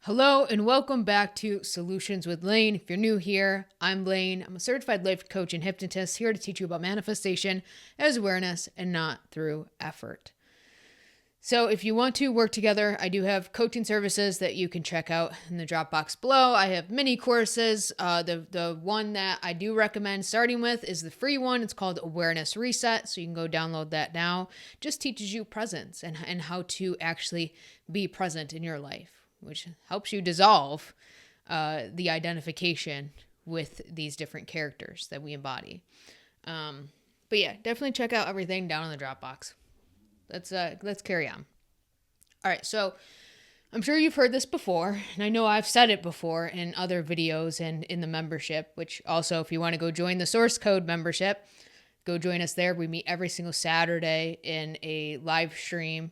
Hello and welcome back to Solutions with Lane. If you're new here, I'm Lane. I'm a certified life coach and hypnotist here to teach you about manifestation as awareness and not through effort. So if you want to work together, I do have coaching services that you can check out in the Dropbox below. I have mini courses. The one that I do recommend starting with is the free one. It's called Awareness Reset. So you can go download that now. Just teaches you presence and how to actually be present in your life, which helps you dissolve the identification with these different characters that we embody. But yeah, definitely check out everything down in the Dropbox. Let's carry on. All right, so I'm sure you've heard this before, and I know I've said it before in other videos and in the membership, which also, if you want to go join the Source Code membership, go join us there. We meet every single Saturday in a live stream.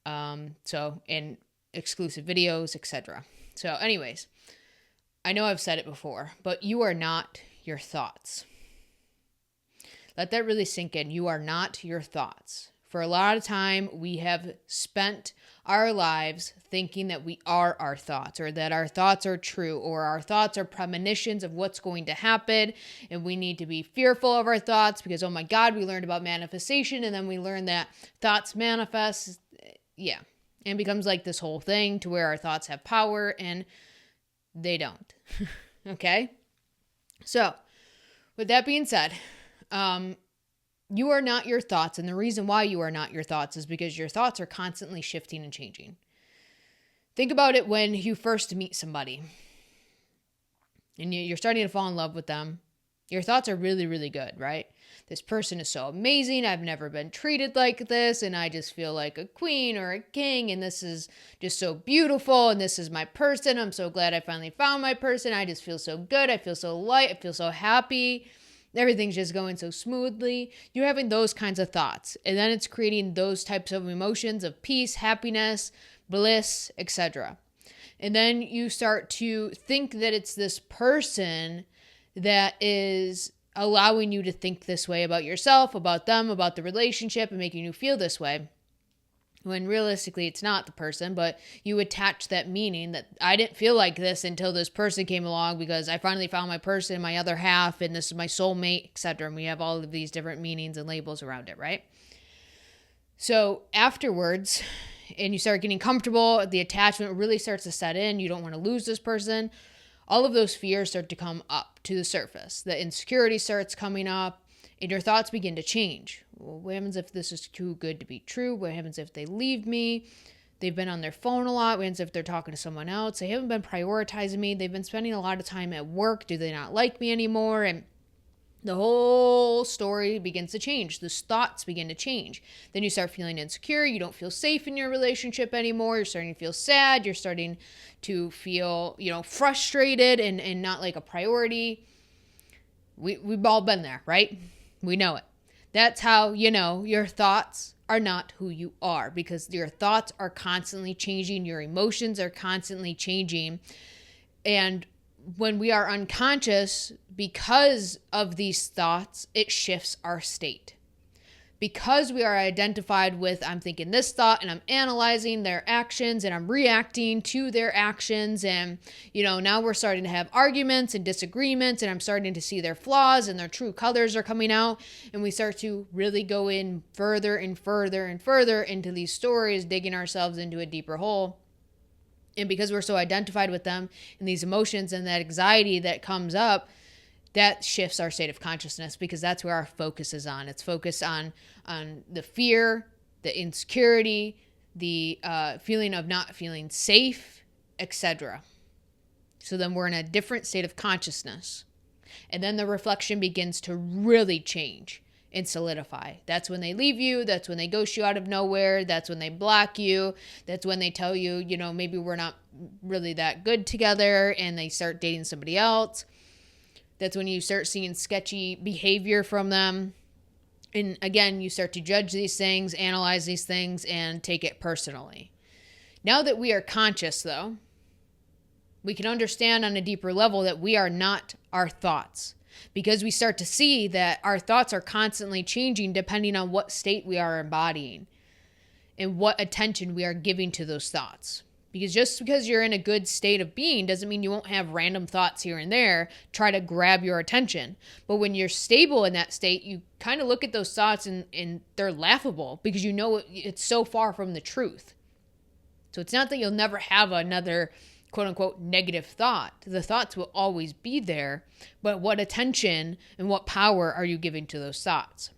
In exclusive videos, etc. So anyways, I know I've said it before, but you are not your thoughts. Let that really sink in. You are not your thoughts. For a lot of time, we have spent our lives thinking that we are our thoughts, or that our thoughts are true, or our thoughts are premonitions of what's going to happen, and we need to be fearful of our thoughts because, oh my God, we learned about manifestation, and then we learned that thoughts manifest. Yeah. And it becomes like this whole thing to where our thoughts have power and they don't. Okay? So, with that being said, you are not your thoughts. And the reason why you are not your thoughts is because your thoughts are constantly shifting and changing. Think about it when you first meet somebody and you're starting to fall in love with them. Your thoughts are really, really good, right? This person is so amazing. I've never been treated like this, and I just feel like a queen or a king, and this is just so beautiful, and this is my person. I'm so glad I finally found my person. I just feel so good. I feel so light. I feel so happy. Everything's just going so smoothly. You're having those kinds of thoughts, and then it's creating those types of emotions of peace, happiness, bliss, etc. And then you start to think that it's this person that is allowing you to think this way about yourself, about them, about the relationship, and making you feel this way. When realistically, it's not the person, but you attach that meaning that I didn't feel like this until this person came along because I finally found my person, my other half, and this is my soulmate, etc. And we have all of these different meanings and labels around it, right? So afterwards, and you start getting comfortable, the attachment really starts to set in. You don't want to lose this person. All of those fears start to come up to the surface. The insecurity starts coming up, and your thoughts begin to change. Well, what happens if this is too good to be true? What happens if they leave me? They've been on their phone a lot. What happens if they're talking to someone else? They haven't been prioritizing me. They've been spending a lot of time at work. Do they not like me anymore? And the whole story begins to change. Those thoughts begin to change. Then you start feeling insecure. You don't feel safe in your relationship anymore. You're starting to feel sad. You're starting to feel, frustrated and not like a priority. We've all been there, right? We know it. That's how your thoughts are not who you are, because your thoughts are constantly changing. Your emotions are constantly changing. And when we are unconscious, because of these thoughts, it shifts our state. Because we are identified with, I'm thinking this thought and I'm analyzing their actions and I'm reacting to their actions. And, now we're starting to have arguments and disagreements, and I'm starting to see their flaws and their true colors are coming out. And we start to really go in further and further and further into these stories, digging ourselves into a deeper hole. And because we're so identified with them and these emotions and that anxiety that comes up, that shifts our state of consciousness, because that's where our focus is on. It's focused on the fear, the insecurity, the feeling of not feeling safe, etc. So then we're in a different state of consciousness. And then the reflection begins to really change and solidify. That's when they leave you. That's when they ghost you out of nowhere. That's when they block you. That's when they tell you, maybe we're not really that good together, and they start dating somebody else. That's when you start seeing sketchy behavior from them. And again, you start to judge these things, analyze these things, and take it personally. Now that we are conscious, though, we can understand on a deeper level that we are not our thoughts, because we start to see that our thoughts are constantly changing depending on what state we are embodying and what attention we are giving to those thoughts. Because just because you're in a good state of being doesn't mean you won't have random thoughts here and there try to grab your attention. But when you're stable in that state, you kind of look at those thoughts and they're laughable because you know it's so far from the truth. So it's not that you'll never have another quote unquote negative thought. The thoughts will always be there, but what attention and what power are you giving to those thoughts?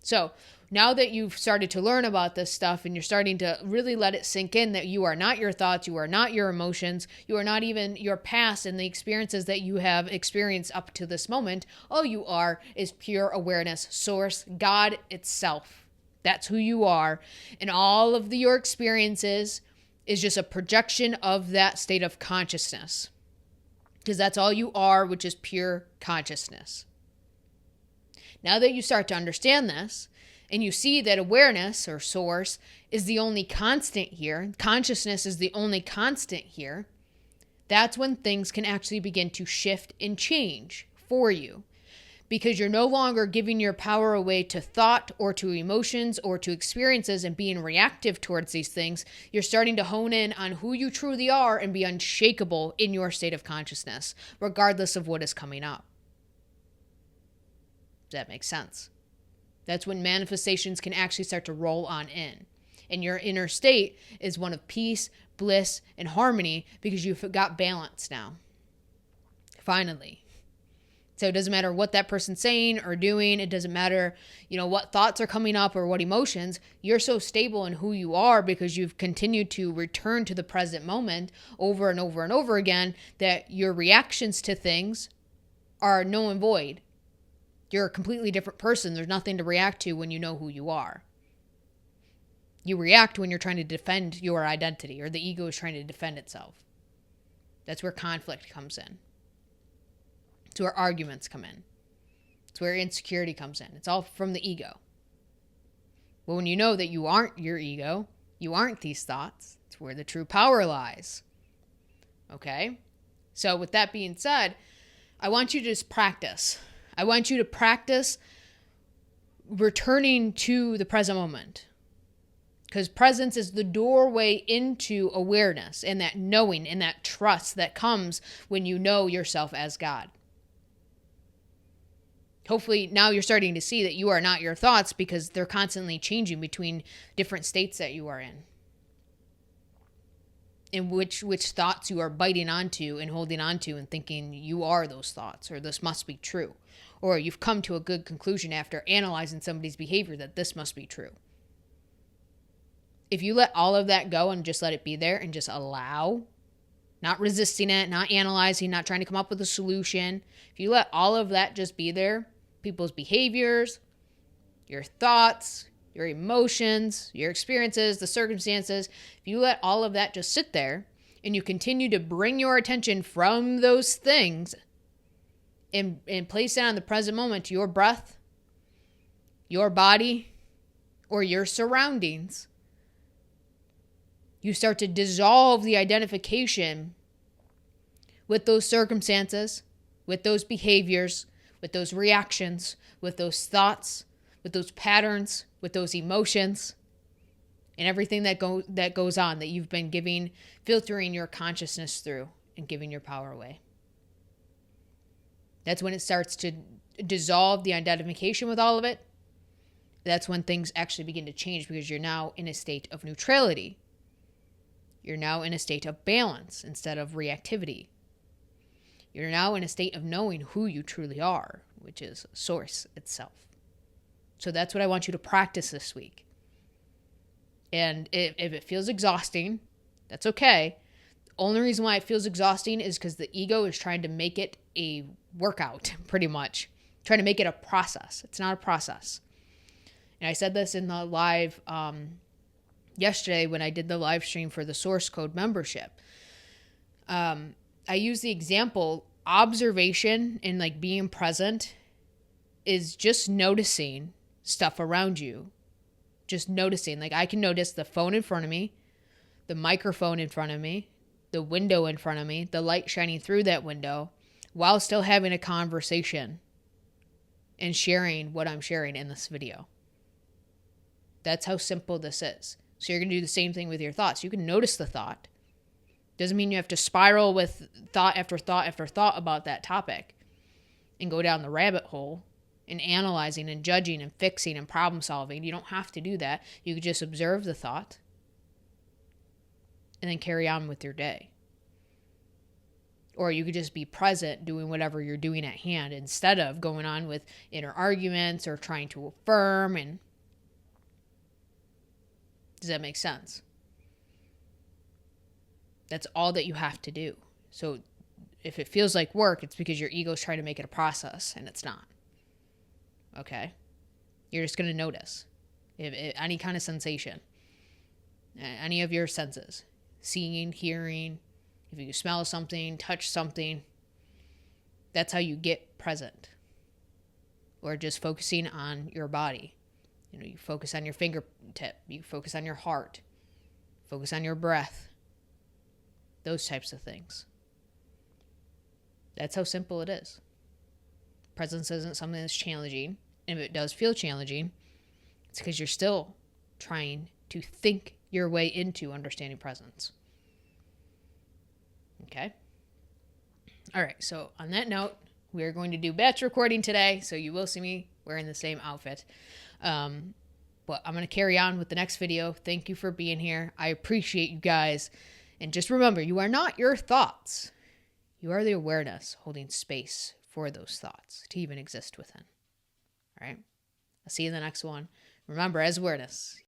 So now that you've started to learn about this stuff and you're starting to really let it sink in that you are not your thoughts, you are not your emotions, you are not even your past and the experiences that you have experienced up to this moment, all you are is pure awareness, source, God itself. That's who you are. And all of your experiences is just a projection of that state of consciousness. Because that's all you are, which is pure consciousness. Now that you start to understand this, and you see that awareness or source is the only constant here, consciousness is the only constant here, that's when things can actually begin to shift and change for you. Because you're no longer giving your power away to thought or to emotions or to experiences and being reactive towards these things. You're starting to hone in on who you truly are and be unshakable in your state of consciousness, regardless of what is coming up. Does that make sense? That's when manifestations can actually start to roll on in. And your inner state is one of peace, bliss, and harmony because you've got balance now. Finally. So it doesn't matter what that person's saying or doing. It doesn't matter, what thoughts are coming up or what emotions. You're so stable in who you are because you've continued to return to the present moment over and over and over again that your reactions to things are null and void. You're a completely different person. There's nothing to react to when you know who you are. You react when you're trying to defend your identity or the ego is trying to defend itself. That's where conflict comes in. It's where arguments come in. It's where insecurity comes in. It's all from the ego. But when you know that you aren't your ego, you aren't these thoughts, it's where the true power lies. Okay? So with that being said, I want you to just practice. I want you to practice returning to the present moment. Because presence is the doorway into awareness and that knowing and that trust that comes when you know yourself as God. Hopefully now you're starting to see that you are not your thoughts because they're constantly changing between different states that you are in. And which thoughts you are biting onto and holding onto and thinking you are those thoughts or this must be true. Or you've come to a good conclusion after analyzing somebody's behavior that this must be true. If you let all of that go and just let it be there and just allow, not resisting it, not analyzing, not trying to come up with a solution. If you let all of that just be there, people's behaviors, your thoughts, your emotions, your experiences, the circumstances, if you let all of that just sit there and you continue to bring your attention from those things and place it on the present moment, your breath, your body, or your surroundings, you start to dissolve the identification with those circumstances, with those behaviors, with those reactions, with those thoughts, with those patterns, with those emotions, and everything that goes on that you've been filtering your consciousness through and giving your power away. That's when it starts to dissolve the identification with all of it. That's when things actually begin to change because you're now in a state of neutrality. You're now in a state of balance instead of reactivity. You're now in a state of knowing who you truly are, which is Source itself. So that's what I want you to practice this week. And if it feels exhausting, that's okay. The only reason why it feels exhausting is because the ego is trying to make it a workout, pretty much. Trying to make it a process. It's not a process. And I said this in the live yesterday when I did the live stream for the Source Code membership. I use the example, observation and like being present is just noticing stuff around you. Just noticing. Like I can notice the phone in front of me, the microphone in front of me, the window in front of me, the light shining through that window, while still having a conversation and sharing what I'm sharing in this video. That's how simple this is. So you're going to do the same thing with your thoughts. You can notice the thought. Doesn't mean you have to spiral with thought after thought after thought about that topic and go down the rabbit hole and analyzing and judging and fixing and problem solving. You don't have to do that. You could just observe the thought and then carry on with your day. Or you could just be present doing whatever you're doing at hand instead of going on with inner arguments or trying to affirm. And does that make sense? That's all that you have to do. So if it feels like work, it's because your ego's trying to make it a process and it's not. Okay? You're just going to notice if any kind of sensation, any of your senses, seeing, hearing, if you smell something, touch something, that's how you get present. Or just focusing on your body. You focus on your fingertip, you focus on your heart, focus on your breath, those types of things. That's how simple it is. Presence isn't something that's challenging. And if it does feel challenging, it's because you're still trying to think your way into understanding presence. Okay? All right, so on that note, we are going to do batch recording today, so you will see me wearing the same outfit. But I'm going to carry on with the next video. Thank you for being here. I appreciate you guys. And just remember, you are not your thoughts. You are the awareness holding space for those thoughts to even exist within. All right? I'll see you in the next one. Remember, as awareness,